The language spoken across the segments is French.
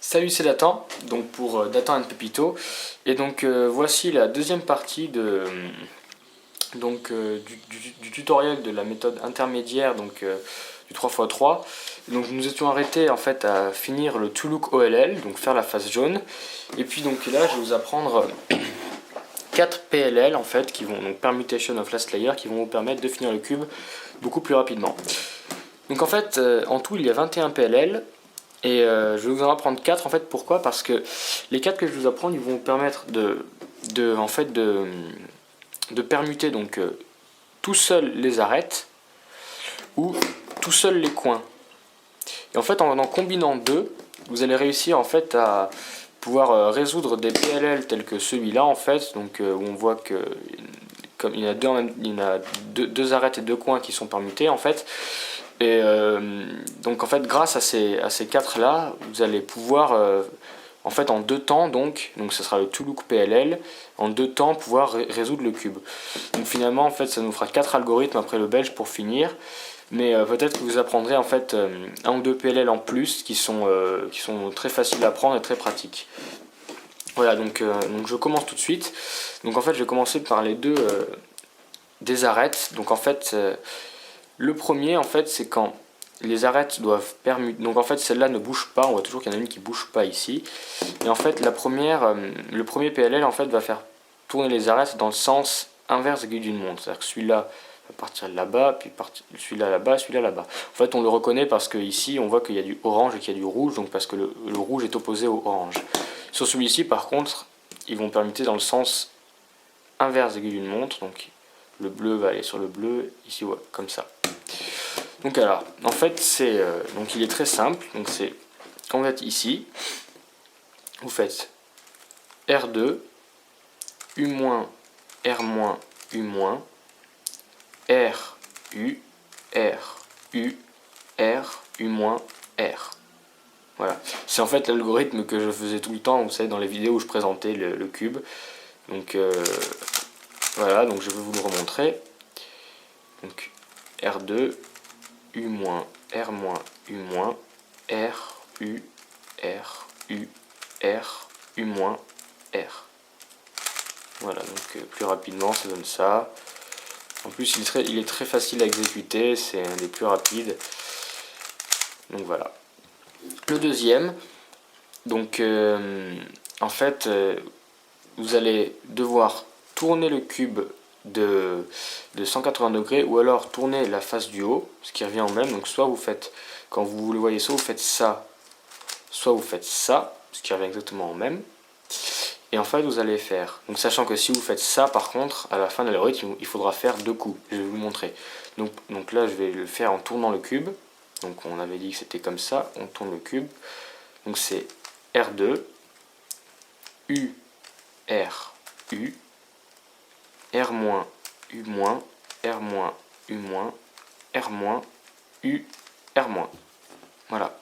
Salut, c'est Dathan, donc pour Dathan and Pepito, et donc voici la deuxième partie du tutoriel de la méthode intermédiaire du 3x3. Donc nous étions arrêtés en fait à finir le To-Look OLL, donc faire la face jaune, et puis donc là je vais vous apprendre 4 PLL en fait qui vont donc Permutation of Last Layer qui vont vous permettre de finir le cube beaucoup plus rapidement. Donc en fait en tout il y a 21 PLL. Et je vais vous en apprendre 4 en fait. Pourquoi? Parce que les 4 que je vais vous apprendre, ils vont vous permettre de permuter donc tout seul les arêtes ou tout seul les coins. Et en fait, en combinant deux, vous allez réussir en fait à pouvoir résoudre des PLL tels que celui-là en fait. Donc où on voit que comme il y a deux arêtes et deux coins qui sont permutés en fait. Et donc en fait grâce à ces 4 là vous allez pouvoir en fait en 2 temps donc ce sera le To-Look PLL en 2 temps pouvoir résoudre le cube. Donc finalement en fait ça nous fera 4 algorithmes après le belge pour finir, mais peut-être que vous apprendrez en fait un ou deux PLL en plus qui sont très faciles à apprendre et très pratiques. Voilà, donc je commence tout de suite. Donc en fait je vais commencer par les deux des arêtes. Donc en fait le premier, en fait, c'est quand les arêtes doivent permuter. Donc en fait, celle-là ne bouge pas. On voit toujours qu'il y en a une qui ne bouge pas ici. Et en fait, le premier PLL en fait va faire tourner les arêtes dans le sens inverse d'une montre. C'est-à-dire que celui-là va partir là-bas, puis celui-là là-bas, celui-là là-bas. En fait, on le reconnaît parce que ici, on voit qu'il y a du orange et qu'il y a du rouge, donc parce que le rouge est opposé au orange. Sur celui-ci, par contre, ils vont permuter dans le sens inverse d'une montre. Donc le bleu va aller sur le bleu, ici, ouais, comme ça. Donc alors, en fait, donc il est très simple. Donc c'est quand vous êtes ici, vous faites R2, U-, R-, U-, R, U, R, U, R, U-, R. Voilà. C'est en fait l'algorithme que je faisais tout le temps, vous savez, dans les vidéos où je présentais le cube. Donc voilà, donc je vais vous le remontrer. Donc R2, U-, R-, U-, R, U, R, U, R, U-, R. Voilà, donc plus rapidement ça donne ça. En plus il est très facile à exécuter, c'est un des plus rapides. Donc voilà. Le deuxième, donc en fait vous allez devoir tourner le cube de 180 degrés ou alors tourner la face du haut, ce qui revient au même. Donc soit vous faites, quand vous le voyez, soit vous faites ça, soit vous faites ça, ce qui revient exactement au même. Et en fait vous allez faire, donc sachant que si vous faites ça par contre, à la fin de l'algorithme il faudra faire 2 coups, je vais vous montrer. Donc là je vais le faire en tournant le cube, donc on avait dit que c'était comme ça, on tourne le cube, donc c'est R2, U, R, U, R-, U-, R-, U-, R-, U, R-. Voilà.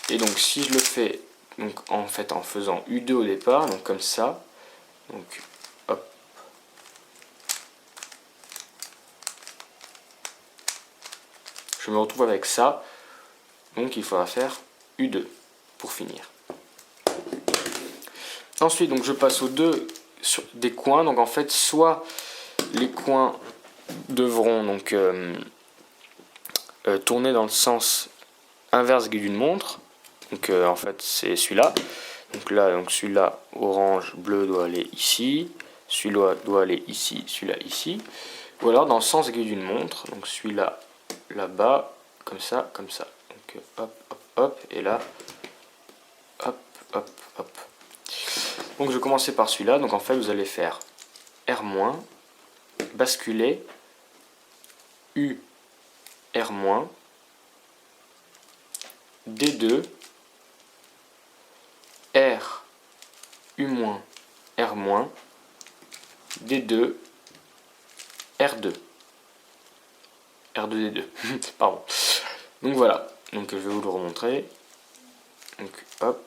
Et donc si je le fais donc en fait en faisant U2 au départ, donc comme ça, donc hop. Je me retrouve avec ça. Donc il faudra faire U2 pour finir. Ensuite donc je passe aux deux sur des coins. Donc en fait soit les coins devront donc tourner dans le sens inverse d'une montre. Donc en fait c'est celui-là. Donc là, donc celui-là orange, bleu doit aller ici, celui-là doit aller ici, celui-là ici. Ou alors dans le sens aiguille d'une montre. Donc celui-là là-bas, comme ça, comme ça. Donc hop, hop, hop, et là, hop, hop, hop. Donc je vais commencer par celui-là. Donc en fait vous allez faire R-, basculer, U, R-, D2, R, U-, R-, D2, R2. R2D2, pardon. Donc voilà, donc je vais vous le remontrer. Donc hop.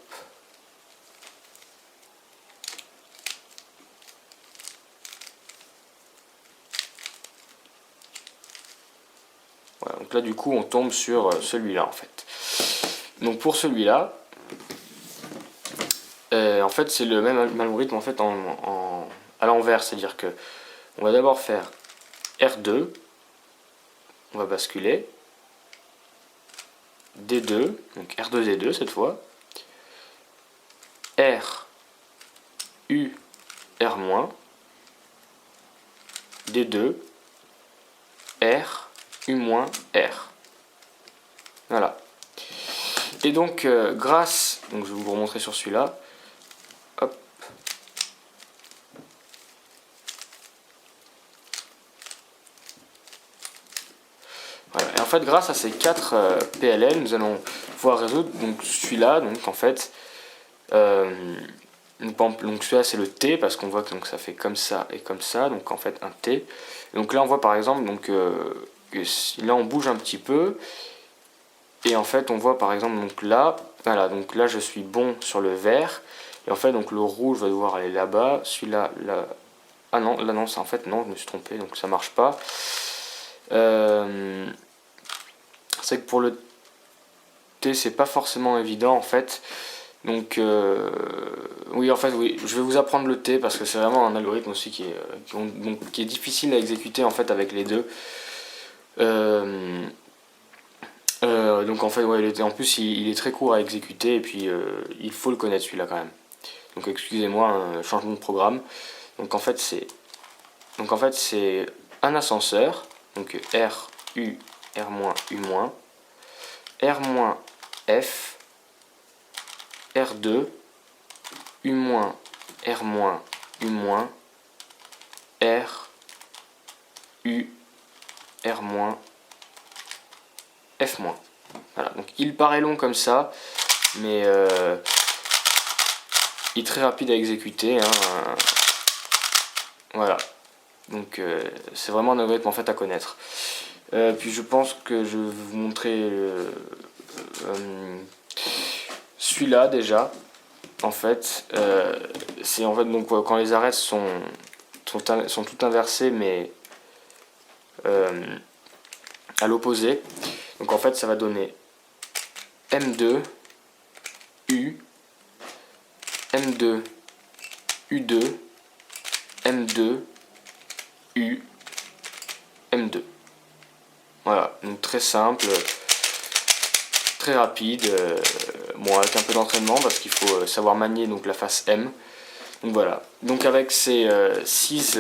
Voilà, donc là du coup on tombe sur celui-là en fait. Donc pour celui-là, En fait, c'est le même algorithme en fait à l'envers, c'est-à-dire que on va d'abord faire R2, on va basculer, D2, donc R2, D2 cette fois, R, U, R-, D2, R, U-, R. Voilà. Et donc, grâce, donc je vais vous remontrer sur celui-là, hop. Voilà. Et en fait, grâce à ces 4 PLL, nous allons pouvoir résoudre donc celui-là, donc en fait, donc celui-là c'est le T parce qu'on voit que donc, ça fait comme ça et comme ça, donc en fait un T. Et donc là on voit par exemple donc, que là on bouge un petit peu et en fait on voit par exemple donc là, voilà, donc là je suis bon sur le vert et en fait donc le rouge va devoir aller là-bas, celui-là, là, ah non, là non, c'est en fait non, je me suis trompé donc ça marche pas. C'est que pour le T c'est pas forcément évident en fait. Donc oui en fait oui, je vais vous apprendre le T parce que c'est vraiment un algorithme aussi qui est difficile à exécuter en fait avec les deux. Donc en fait ouais, en plus il est très court à exécuter et puis il faut le connaître celui-là quand même. Donc excusez-moi, un changement de programme. Donc en fait c'est un ascenseur, donc R, U, R-, U-, R-, F, R2, U-, R-, U-, R, U, R-, F-. Voilà, donc il paraît long comme ça, mais il est très rapide à exécuter. Hein. Voilà, donc c'est vraiment un algorithme en fait à connaître. Puis je pense que je vais vous montrer celui-là déjà. En fait, c'est en fait donc quand les arêtes sont toutes inversées, mais à l'opposé. Donc en fait, ça va donner M2, U, M2, U2, M2, U, M2. Voilà, donc très simple, très rapide, bon avec un peu d'entraînement parce qu'il faut savoir manier donc la face M. Donc voilà, donc avec ces 6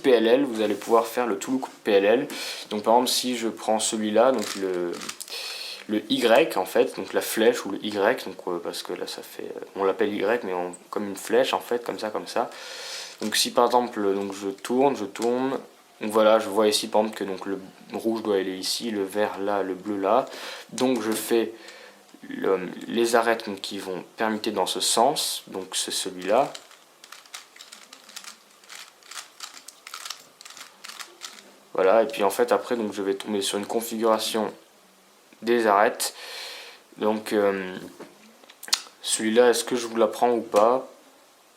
PLL, vous allez pouvoir faire le tout PLL. Donc par exemple si je prends celui-là, donc le Y en fait, donc la flèche ou le Y, donc parce que là ça fait, on l'appelle Y mais comme une flèche en fait, comme ça. Donc si par exemple donc je tourne, donc voilà, je vois ici par exemple que donc le rouge doit aller ici, le vert là, le bleu là. Donc je fais les arêtes donc, qui vont permuter dans ce sens, donc c'est celui-là. Voilà, et puis en fait après donc je vais tomber sur une configuration des arêtes. Donc celui-là, est-ce que je vous l'apprends ou pas?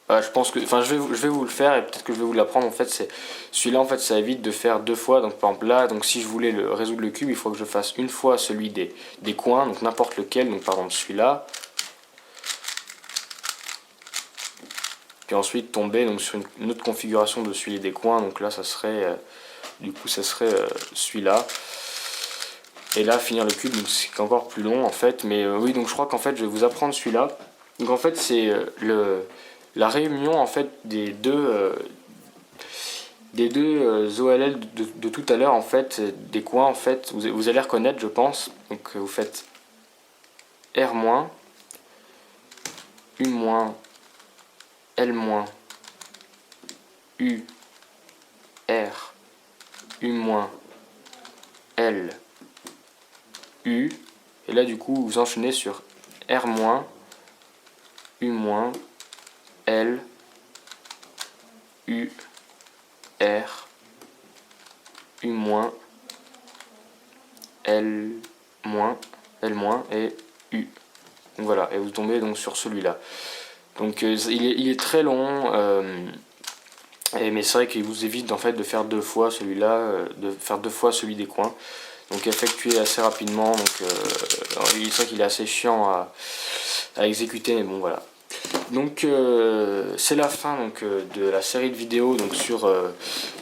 Je pense que, enfin je vais vous le faire et peut-être que je vais vous l'apprendre. En fait c'est celui-là en fait ça évite de faire deux fois. Donc par exemple là, donc si je voulais résoudre le cube, il faut que je fasse une fois celui des coins, donc n'importe lequel, donc par exemple celui-là. Puis ensuite tomber donc sur une autre configuration de celui des coins, donc là ça serait du coup ça serait celui-là. Et là finir le cube, donc c'est encore plus long en fait, mais oui donc je crois qu'en fait je vais vous apprendre celui-là. Donc en fait c'est la réunion en fait des deux OLL de tout à l'heure en fait, des coins en fait, vous allez reconnaître je pense. Donc vous faites R-, U-, L-, U, R, U-, L, U, et là du coup vous enchaînez sur R-, U-, L, U, R, U-, L-, L- et U. Donc voilà, et vous tombez donc sur celui-là. Donc il est très long, mais c'est vrai qu'il vous évite en fait de faire deux fois celui-là, de faire deux fois celui des coins. Donc effectué assez rapidement, donc c'est vrai qu'il est assez chiant à exécuter, mais bon voilà. Donc c'est la fin donc, de la série de vidéos donc, sur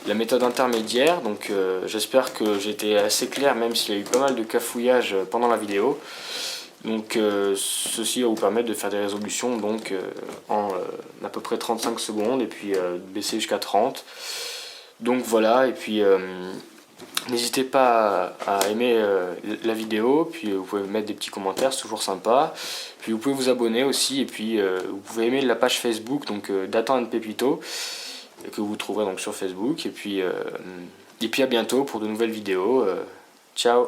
la méthode intermédiaire. Donc j'espère que j'ai été assez clair, même s'il y a eu pas mal de cafouillage pendant la vidéo. Donc ceci va vous permettre de faire des résolutions donc, en à peu près 35 secondes et puis baisser jusqu'à 30. Donc voilà, et puis n'hésitez pas à aimer la vidéo, puis vous pouvez mettre des petits commentaires, c'est toujours sympa. Puis vous pouvez vous abonner aussi, et puis vous pouvez aimer la page Facebook donc Dathan and Pepito, que vous trouverez donc sur Facebook. Et puis à bientôt pour de nouvelles vidéos. Ciao!